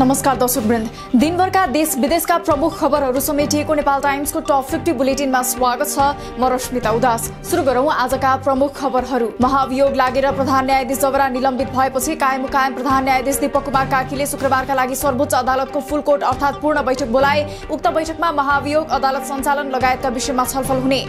नमस्कार दर्शकवृन्द, दिनभरका देश विदेशका प्रमुख खबरहरू समेटिएको नेपाल टाइम्सको टप 50 बुलेटिनमा स्वागत छ। म रश्मिता उदास। सुरु गरौं आजका प्रमुख खबरहरू। महाभियोग लागेर प्रधान न्यायाधीश जबरा निलम्बित भएपछि कायम प्रधान न्यायाधीश दीपक कुमार कार्कीले शुक्रबारका लागि सर्वोच्च अदालतको फुल कोर्ट अर्थात् पूर्ण बैठक बोलाए। उक्त बैठकमा महाभियोग अदालत सञ्चालन लगायतका विषयमा छलफल हुने।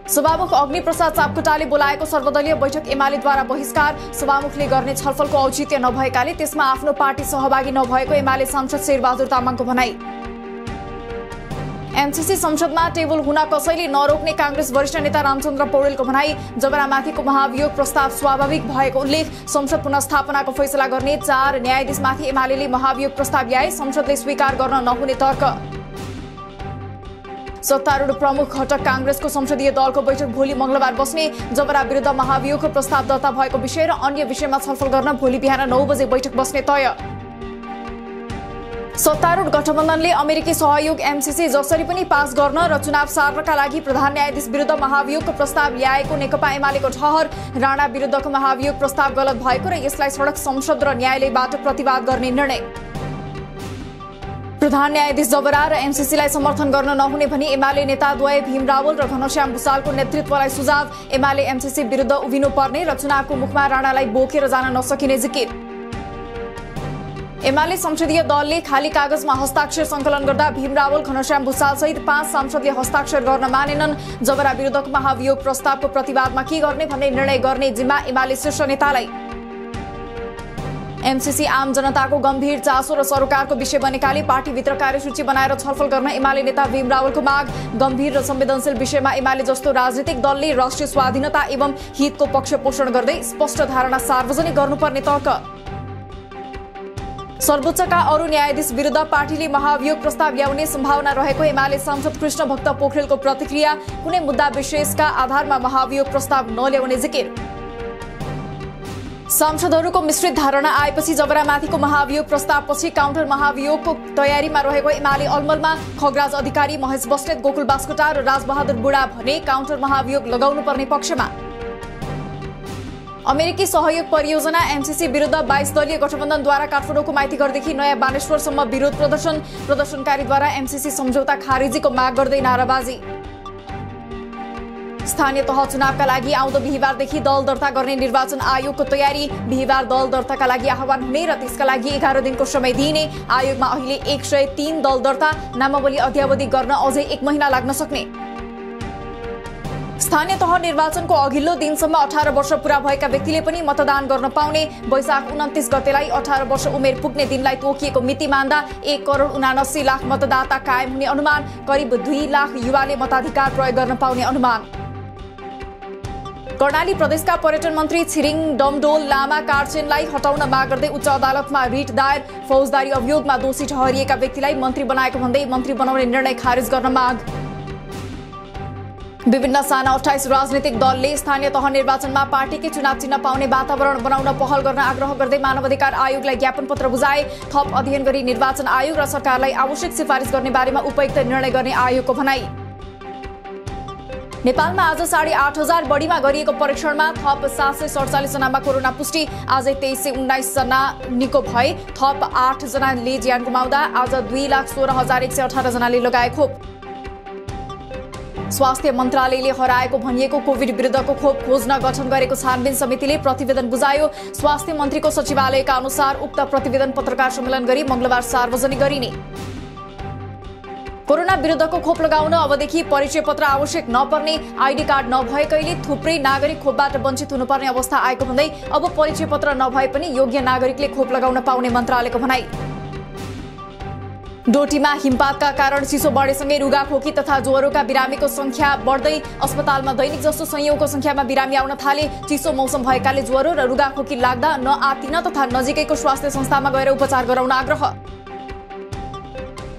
सभामुख अग्निप्रसाद सापकोटाले बोलाएको सर्वदलीय बैठक एमालेद्वारा बहिष्कार। सभामुखले गर्ने छलफलको औचित्य नभएकाले त्यसमा आफ्नो पार्टी सहभागी नभएको एमाले सांसद शेरबहादुर तामाङको भनाई। एमसीसी संसदमा टेबल हुन कसैले नरोक्ने कांग्रेस वरिष्ठ नेता रामचन्द्र पौडेलको भनाई। जबरामाथिको महाभियोग प्रस्ताव स्वाभाविक भएको उल्लेख। संसद पुनर्स्थापनाको फैसला गर्ने 4 न्यायाधीशमाथि एमालेले महाभियोग प्रस्ताव ल्याए, संसदले स्वीकार गर्न नहुने तर्क। सत्तारूढ प्रमुख घटक कांग्रेसको संसदीय दलको बैठक भोलि मंगलबार बस्ने। जबरा विरुद्ध महाभियोगको प्रस्ताव दर्ता भएको विषय र अन्य विषयमा छलफल गर्न भोलि बिहान 9 बजे बैठक बस्ने तय। सत्तारूढ गठबन्धनले अमेरिकी सहयोग एमसीसी जसरी पनि पास गर्न र चुनाव सार्नका लागि प्रधान न्यायाधीश विरुद्ध महाभियोगको प्रस्ताव ल्याएको नेकपा एमालेको ठहर। राणा विरुद्धको महाभियोग प्रस्ताव गलत भएको र यसलाई सडक संसद र न्यायालयबाट प्रतिवाद गर्ने निर्णय। प्रधान न्यायाधीश जबरा र एमसीसीलाई समर्थन गर्न नहुने भनी एमाले नेताद्वय भीम रावल र घनश्याम भुसालको नेतृत्वलाई सुझाव। एमाले एमसीसी विरुद्ध उभिनु पर्ने र चुनावको मुखमा राणालाई बोकेर जान नसकिने जिकिर। एमाले संसदीय दलले खाली कागजमा हस्ताक्षर संकलन गर्दा भीम रावल घनश्याम भुसाल सहित 5 सांसदले हस्ताक्षर गर्न मानेनन्। जबरा विरुद्धको महाभियोग प्रस्तावको प्रतिवादमा के गर्ने भन्ने निर्णय गर्ने जिम्मा एमाले शीर्ष नेतालाई। एमसीसी आम जनताको गम्भीर चासो र सरोकारको विषय बनेकाले पार्टीभित्र कार्यसूची बनाएर छलफल गर्न एमाले नेता भीम रावलको माग। गम्भीर र संवेदनशील विषयमा एमाले जस्तो राजनीतिक दलले राष्ट्रिय स्वाधीनता एवं हितको पक्ष पोषण गर्दै स्पष्ट धारणा सार्वजनिक गर्नुपर्ने तर्क। सर्वोच्चका अरू न्यायाधीश विरुद्ध पार्टीले महाभियोग प्रस्ताव ल्याउने सम्भावना रहेको एमाले सांसद कृष्ण भक्त पोखरेलको प्रतिक्रिया। कुनै मुद्दा विशेषका आधारमा महाभियोग प्रस्ताव नल्याउने जिकिर। सांसदहरूको मिश्रित धारणा आएपछि जबरामाथिको महाभियोग प्रस्तावपछि काउन्टर महाभियोगको तयारीमा रहेको एमाले अलमलमा। खगराज अधिकारी, महेश बस्नेत, गोकुल बास्कोटा र राजबहादुर बुढा भने काउन्टर महाभियोग लगाउनु पर्ने पक्षमा। अमेरिकी सहयोग परियोजना एमसीसी विरुद्ध 22 दलीय गठबन्धनद्वारा काठमाडौँको माइतीघरदेखि नयाँ बानेश्वरसम्म विरोध प्रदर्शन। प्रदर्शनकारीद्वारा एमसीसी सम्झौता खारेजीको माग गर्दै नाराबाजी। स्थानीय तह चुनावका लागि आउँदो बिहीबारदेखि दल दर्ता गर्ने निर्वाचन आयोगको तयारी। बिहीबार दल दर्ताका लागि आह्वान हुने र त्यसका लागि 11 दिनको समय दिइने। आयोगमा अहिले 103 दल दर्ता। नामावली अध्यावधि गर्न अझै 1 महिना लाग्न सक्ने। स्थानीय तह निर्वाचनको अघिल्लो दिनसम्म 18 वर्ष पूरा भएका व्यक्तिले पनि मतदान गर्न पाउने। वैशाख 29 गतेलाई 18 वर्ष उमेर पुग्ने दिनलाई तोकिएको मिति मान्दा 1,79,00,000 मतदाता कायम हुने अनुमान। करिब 2 लाख युवाले मताधिकार प्रयोग गर्न पाउने अनुमान। कर्णाली प्रदेशका पर्यटन मन्त्री छिरिङ डमडोल लामा कार्चेनलाई हटाउन माग गर्दै उच्च अदालतमा रिट दायर। फौजदारी अभियोगमा दोषी ठहरिएका व्यक्तिलाई मन्त्री बनाएको भन्दै मन्त्री बनाउने निर्णय खारेज गर्न माग। विभिन्न साना 28 राजनीतिक दलले स्थानीय तह निर्वाचनमा पार्टीकै चुनाव चिन्ह पाउने वातावरण बनाउन पहल गर्न आग्रह गर्दै मानव अधिकार आयोगलाई ज्ञापन पत्र बुझाए। थप अध्ययन गरी निर्वाचन आयोग र सरकारलाई आवश्यक सिफारिस गर्ने बारेमा उपयुक्त निर्णय गर्ने आयोगको भनाई। नेपालमा आज 8,500 बढीमा गरिएको परीक्षणमा थप 747 जनामा कोरोना पुष्टि। आजै 2319 जना निको भए। थप 8 जनाले ज्यान गुमाउँदा आज 2,16,118 जनाले लगाए खोप। स्वास्थ्य मन्त्रालयले हराएको भनिएको कोभिड विरुद्धको खोप खोज्न गठन गरेको छानबिन समितिले प्रतिवेदन बुझायो। स्वास्थ्य मन्त्रीको सचिवालयका अनुसार उक्त प्रतिवेदन पत्रकार सम्मेलन गरी मंगलबार सार्वजनिक गरिने। कोरोना विरुद्धको खोप लगाउन अबदेखि परिचय पत्र आवश्यक नपर्ने। आइडी कार्ड नभएकैले थुप्रै नागरिक खोपबाट वञ्चित हुनुपर्ने अवस्था आएको भन्दै अब परिचय पत्र नभए पनि योग्य नागरिकले खोप लगाउन पाउने मन्त्रालयको भनाई। डोटीमा हिमपातका कारण चिसो बढेसँगै रुगाखोकी तथा ज्वरोका बिरामीको संख्या बढ्दै। अस्पतालमा दैनिक जस्तो संयौंको संख्यामा बिरामी आउन थाले। चिसो मौसम भएकाले ज्वरो र रुगाखोकी लाग्दा नआतिन तथा नजिकैको स्वास्थ्य संस्थामा गएर उपचार गराउन आग्रह।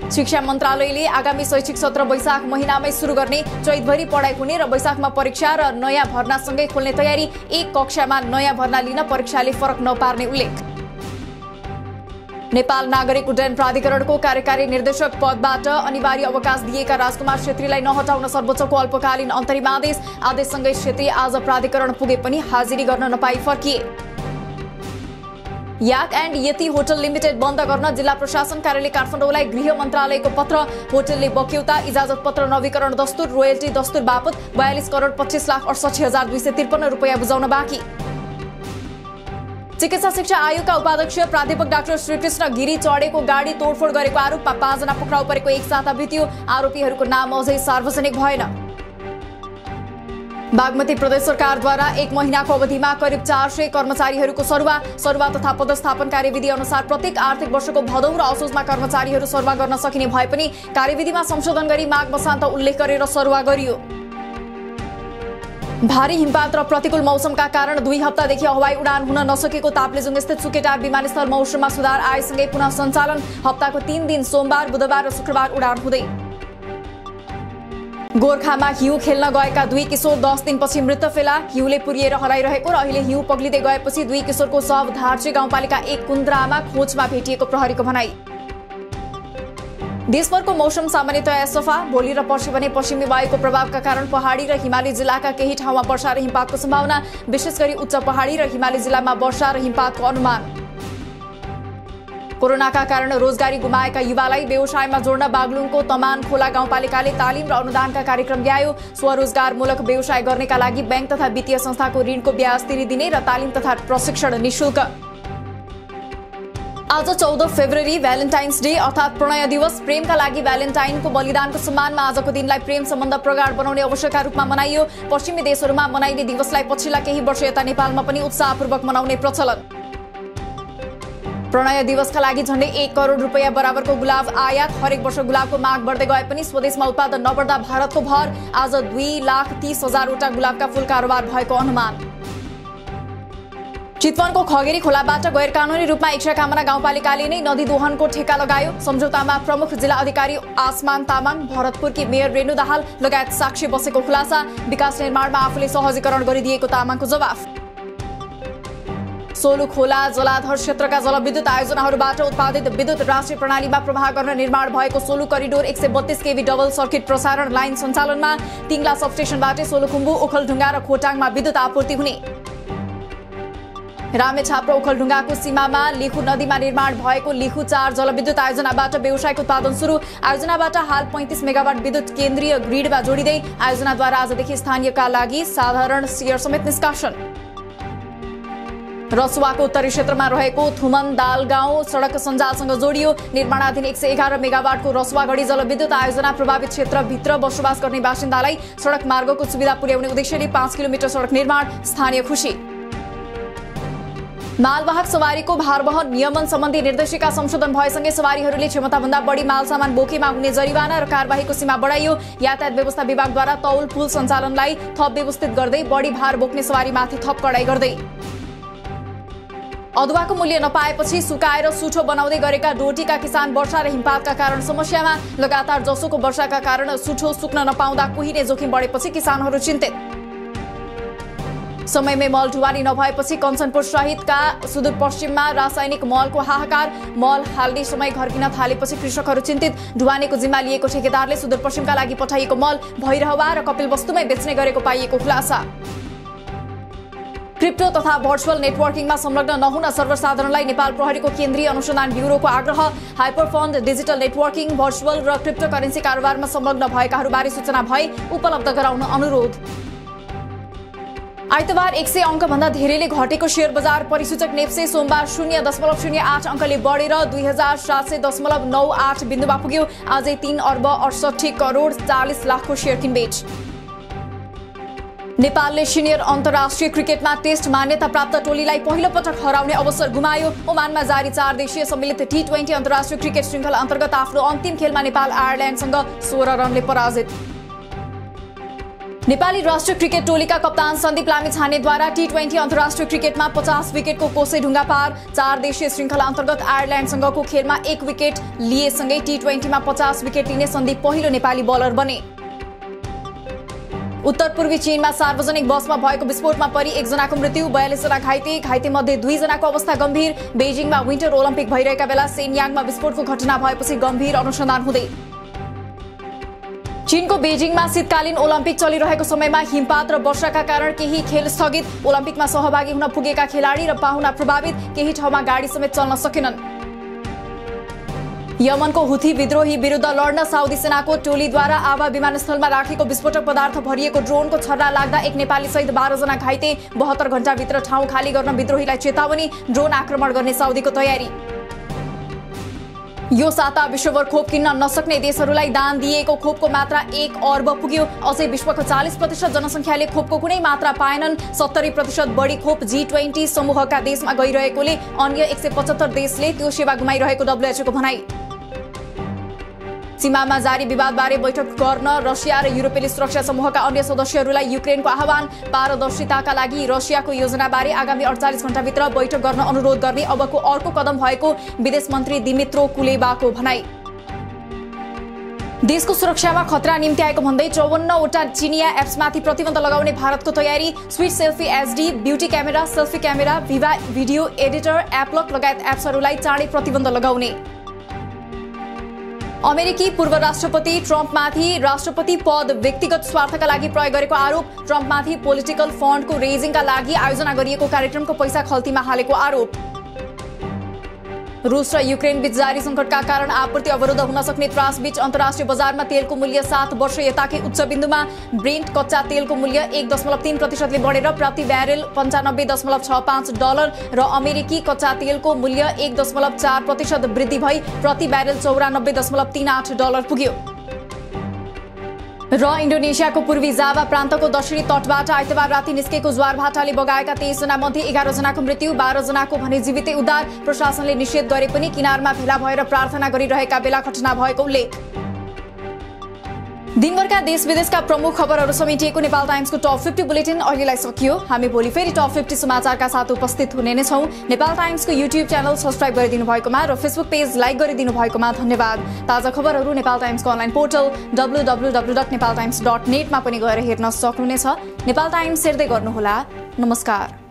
शिक्षा मन्त्रालयले आगामी शैक्षिक सत्र वैशाख महिनामै सुरु गर्ने। चैतभरि पढाइ हुने र वैशाखमा परीक्षा र नयाँ भर्नासँगै खोल्ने तयारी। एक कक्षामा नयाँ भर्ना लिन परीक्षाले फरक नपार्ने उल्लेख। नेपाल नागरिक उड्डयन प्राधिकरणको कार्यकारी निर्देशक पदबाट अनिवार्य अवकाश दिएका राजकुमार छेत्रीलाई नहटाउन सर्वोच्चको अल्पकालीन अन्तरिम आदेश। आदेशसँगै छेत्री आज प्राधिकरण पुगे पनि हाजिरी गर्न नपाई फर्किए। याक एन्ड यति होटल लिमिटेड बन्द गर्न जिल्ला प्रशासन कार्यालय काठमाडौँलाई गृह मन्त्रालयको पत्र। होटलले बक्यौता, इजाजत पत्र नवीकरण दस्तुर, रोयल्टी दस्तुर बापत 42,25,68,253 रुपैयाँ बुझाउन बाँकी। चिकित्सा शिक्षा आयोगका उपाध्यक्ष प्राध्यापक डाक्टर श्रीकृष्ण गिरी चढेको गाडी तोडफोड गरेको आरोपमा 5 जना पक्राउ परेको एक साता बित्यो। आरोपीहरूको नाम अझै सार्वजनिक भएन। बागमती प्रदेश सरकारद्वारा 1 महिनाको अवधिमा करिब 400 कर्मचारीहरूको सरुवा तथा पदस्थापन कार्यविधि अनुसार प्रत्येक आर्थिक वर्षको भदौ र असोजमा कर्मचारीहरू सरुवा गर्न सकिने भए पनि कार्यविधिमा संशोधन गरी माघ मसान्त उल्लेख गरेर सरुवा गरियो। भारी हिमपात र प्रतिकूल मौसमका कारण 2 हप्तादेखि हवाई उडान हुन नसकेको ताप्लेजुङ स्थित सुकेटा विमानस्थल मौसममा सुधार आएसँगै पुनः सञ्चालन। हप्ताको 3 दिन सोमबार, बुधबार र शुक्रबार उडान हुँदै। गोर्खामा हिउँ खेल्न गएका 2 किशोर 10 दिनपछि मृत फेला। हिउँले पुरिएर हराइरहेको र अहिले हिउँ पग्लिँदै गएपछि 2 किशोरको शव धार्चे गाउँपालिका 1 कुन्द्रामा खोजमा भेटिएको प्रहरीको भनाई। देशभरको मौसम सामान्यतया सफा। भोलि र पर्सि भने पश्चिमी वायुको प्रभावका कारण पहाडी र हिमाली जिल्लाका केही ठाउँमा वर्षा र हिमपातको सम्भावना। विशेष गरी उच्च पहाडी र हिमाली जिल्लामा वर्षा र हिमपातको अनुमान। कोरोनाका कारण रोजगारी गुमाएका युवालाई व्यवसायमा जोड्न बागलुङको तमान खोला गाउँपालिकाले तालिम र अनुदानका कार्यक्रम ल्यायो। स्वरोजगारमूलक व्यवसाय गर्नेका लागि बैंक तथा वित्तीय संस्थाको ऋणको ब्याज तिरिदिने र तालिम तथा प्रशिक्षण निशुल्क। आज 14 फेब्रुअरी भ्यालेन्टाइन्स डे अर्थात् प्रणय दिवस। प्रेमका लागि भ्यालेन्टाइनको बलिदानको सम्मानमा आजको दिनलाई प्रेम सम्बन्ध प्रगाढ बनाउने अवसरका रूपमा मनाइयो। पश्चिमी देशहरूमा मनाइने दिवसलाई पछिल्ला केही वर्ष यता नेपालमा पनि उत्साहपूर्वक मनाउने प्रचलन। प्रणय दिवसका लागि झण्डै 1 करोड रुपैयाँ बराबरको गुलाब आयात। हरेक वर्ष गुलाबको माग बढ्दै गए पनि स्वदेशमा उत्पादन नबढ्दा भारतको भर। आज 2,30,000 वटा गुलाबका फूल कारोबार भएको अनुमान। चितवनको खगेरी खोलाबाट गैरकानूनी रूपमा इच्छाकामना गाउँपालिकाले नै नदी दोहनको ठेक्का लगायो। सम्झौतामा प्रमुख जिल्ला अधिकारी आसमान तामाङ, भरतपुरकी मेयर रेणु दाहाल लगायत साक्षी बसेको खुलासा। विकास निर्माणमा आफूले सहजीकरण गरिदिएको तामाङको जवाफ। सोलु खोला जलाधर क्षेत्रका जलविद्युत आयोजनाहरूबाट उत्पादित विद्युत राष्ट्रिय प्रणालीमा प्रवाह गर्न निर्माण भएको सोलु करिडोर 132 केभी डबल सर्किट प्रसारण लाइन सञ्चालनमा। तिङला सबस्टेसनबाट सोलुखुम्बु, ओखलढुङ्गा र खोटाङमा विद्युत आपूर्ति हुने। रामेछाप र ओखलढुङ्गाको सीमामा लिखु नदीमा निर्माण भएको लिखु 4 जलविद्युत आयोजनाबाट व्यावसायिक उत्पादन सुरु। आयोजनाबाट हाल 35 मेगावाट विद्युत केन्द्रीय ग्रिडमा जोडिँदै आयोजनाद्वारा आजदेखि स्थानीयका लागि साधारण शेयर समेत निष्कासन। रसुवाको उत्तरी क्षेत्रमा रहेको थुमन दाल गाउँ सडक सञ्जालसँग जोडियो। निर्माणाधीन 111 मेगावाटको रसुवागढी जलविद्युत आयोजना प्रभावित क्षेत्रभित्र बसोबास गर्ने बासिन्दालाई सडक मार्गको सुविधा पुर्याउने उद्देश्यले 5 किलोमिटर सडक निर्माण। स्थानीय खुसी। मालवाहक सवारीको भारवहन नियमन सम्बन्धी निर्देशिका संशोधन भएसँगै सवारीहरूले क्षमताभन्दा बढी मालसामान बोकेमा हुने जरिवाना र कारबाहीको सीमा बढाइयो। यातायात व्यवस्था विभागद्वारा तौल पुल सञ्चालनलाई थप व्यवस्थित गर्दै बढी भार बोक्ने सवारीमाथि थप कडाई गर्दै। अदुवाको मूल्य नपाएपछि सुकाएर सुठो बनाउँदै गरेका डोटीका किसान वर्षा र हिमपातका कारण समस्यामा। लगातार जसोको वर्षाका कारण सुठो सुक्न नपाउँदा कुहिने जोखिम बढेपछि किसानहरू चिन्तित। समयमै मल ढुवानी नभएपछि कञ्चनपुर सहितका सुदूरपश्चिममा रासायनिक मलको हाहाकार। मल हाल्ने समय घर्किन थालेपछि कृषकहरू चिन्तित। ढुवानीको जिम्मा लिएको ठेकेदारले सुदूरपश्चिमका लागि पठाइएको मल भैरहवा र कपिलवस्तुमै बेच्ने गरेको पाइएको खुलासा। क्रिप्टो तथा भर्चुअल नेटवर्किङमा संलग्न नहुन सर्वसाधारणलाई नेपाल प्रहरीको केन्द्रीय अनुसन्धान ब्युरोको आग्रह। Hyper fund, digital networking, virtual र क्रिप्टो करेन्सी कारोबारमा संलग्न भएकाहरूबारे सूचना भए उपलब्ध गराउन अनुरोध। आइतबार 100 अङ्कभन्दा धेरैले घटेको शेयर बजार परिसूचक नेप्से सोमबार 0.08 अङ्कले बढेर 2700.98 बिन्दुमा पुग्यो। आजै 3 अर्ब 68 करोड 40 लाखको शेयर किनबेच। नेपालले सिनियर अन्तर्राष्ट्रिय क्रिकेटमा टेस्ट मान्यता प्राप्त टोलीलाई पहिलो पटक हराउने अवसर गुमायो। ओमानमा जारी 4 देशीय सम्मिलित T20 अन्तर्राष्ट्रिय क्रिकेट श्रृङ्खला अन्तर्गत आफ्नो अन्तिम खेलमा नेपाल आयरल्यान्डसँग 16 रनले पराजित। नेपाली राष्ट्रिय क्रिकेट टोलीका कप्तान सन्दीप लामिछानेद्वारा T20 अन्तर्राष्ट्रिय क्रिकेटमा 50 विकेटको कोसे ढुङ्गा पार। 4 देशीय श्रृङ्खला अन्तर्गत आयरल्यान्डसँगको खेलमा 1 विकेट लिएसँगै T20मा 50 विकेट लिने सन्दीप पहिलो नेपाली बलर बने। उत्तर पूर्वी चीनमा सार्वजनिक बसमा भएको विस्फोटमा परि 1 जनाको मृत्यु, 42 जना घाइते मध्ये 2 जनाको अवस्था गम्भीर। बेजिङमा विन्टर ओलम्पिक भइरहेका बेला सेनयाङमा विस्फोटको घटना भएपछि गम्भीर अनुसन्धान हुँदै। चीनको बेजिङमा शीतकालीन ओलम्पिक चलिरहेको समयमा हिमपात र वर्षाका कारण केही खेल स्थगित। ओलम्पिकमा सहभागी हुन पुगेका खेलाडी र पाहुना प्रभावित, केही ठाउँमा गाडी समेत चल्न सकेनन्। यमनको हुथी विद्रोही विरुद्ध लड्न साउदी सेनाको टोलीद्वारा आवा विमानस्थलमा राखेको विस्फोटक पदार्थ भरिएको ड्रोनको छर्रा लाग्दा एक नेपाली सहित 12 जना घाइते। 72 घण्टाभित्र ठाउँ खाली गर्न विद्रोहीलाई चेतावनी। ड्रोन आक्रमण गर्ने साउदीको तयारी। यो साता विश्वभर खोप किन्न नसक्ने देशहरूलाई दान दिएको खोपको मात्रा 1 अर्ब पुग्यो। अझै विश्वको 40% जनसङ्ख्याले खोपको कुनै मात्रा पाएनन्। 70% बढी खोप G20 समूहका देशमा गइरहेकोले अन्य 175 देशले त्यो सेवा गुमाइरहेको WHO को भनाई। सीमामा जारी विवादबारे बैठक गर्न रसिया र युरोपेली सुरक्षा समूहका अन्य सदस्यहरूलाई युक्रेनको आह्वान। पारदर्शिताका लागि रसियाको योजनाबारे आगामी 48 घण्टाभित्र बैठक गर्न अनुरोध गर्ने अबको अर्को कदम भएको विदेश मन्त्री दिमित्रो कुलेबाको भनाई। देशको सुरक्षामा खतरा निम्ति आएको भन्दै 54 वटा चिनिया एप्समाथि प्रतिबन्ध लगाउने भारतको तयारी। Sweet selfie HD, beauty camera, selfie camera, Viva video editor, AppLock लगायत एप्सहरूलाई चाँडै प्रतिबन्ध लगाउने। अमेरिकी पूर्व राष्ट्रपति ट्रम्पमाथि राष्ट्रपति पद व्यक्तिगत स्वार्थका लागि प्रयोग गरेको आरोप। ट्रम्पमाथि पोलिटिकल फन्डको रेजिङका लागि आयोजना गरिएको कार्यक्रमको पैसा खल्तीमा हालेको आरोप। रुस र युक्रेन बीच जारी संकटका कारण आपूर्ति अवरोध हुन सक्ने त्रास बीच अन्तर्राष्ट्रिय बजारमा तेलको मूल्य 7 वर्ष यताकै उच्च बिन्दुमा। ब्रेन्ट कच्चा तेलको मूल्य 1.3% बढेर प्रति ब्यारेल $95.65 र अमेरिकी कच्चा तेलको मूल्य 1.4% वृद्धि भई प्रति ब्यारेल $94.38 पुग्यो। र इन्डोनेसियाको पूर्वी जावा प्रान्तको दक्षिणी तटबाट आइतबार राति निस्केको ज्वारभाटाले बगाएका 23 जना मध्ये 11 जनाको मृत्यु, 12 जनाको भने जीवितै उद्धार। प्रशासनले निषेध गरे पनि किनारमा भेला भएर प्रार्थना गरिरहेका बेला घटना भएको उल्लेख। दिनभरका देश विदेशका प्रमुख खबरहरू समेटिएको नेपाल टाइम्सको टप 50 बुलेटिन अहिलेलाई सकियो। हामी भोलि फेरि टप 50 समाचारका साथ उपस्थित हुने नै छौं। नेपाल टाइम्सको युट्युब च्यानल सब्स्क्राइब गरिदिनु भएकोमा र फेसबुक पेज लाइक गरिदिनु भएकोमा धन्यवाद। ताजा खबरहरू नेपाल टाइम्सको अनलाइन पोर्टल www.nepaltimes.net मा पनि गएर हेर्न सक्नुहुनेछ। नेपाल टाइम्स हेर्दै गर्नुहोला। नमस्कार।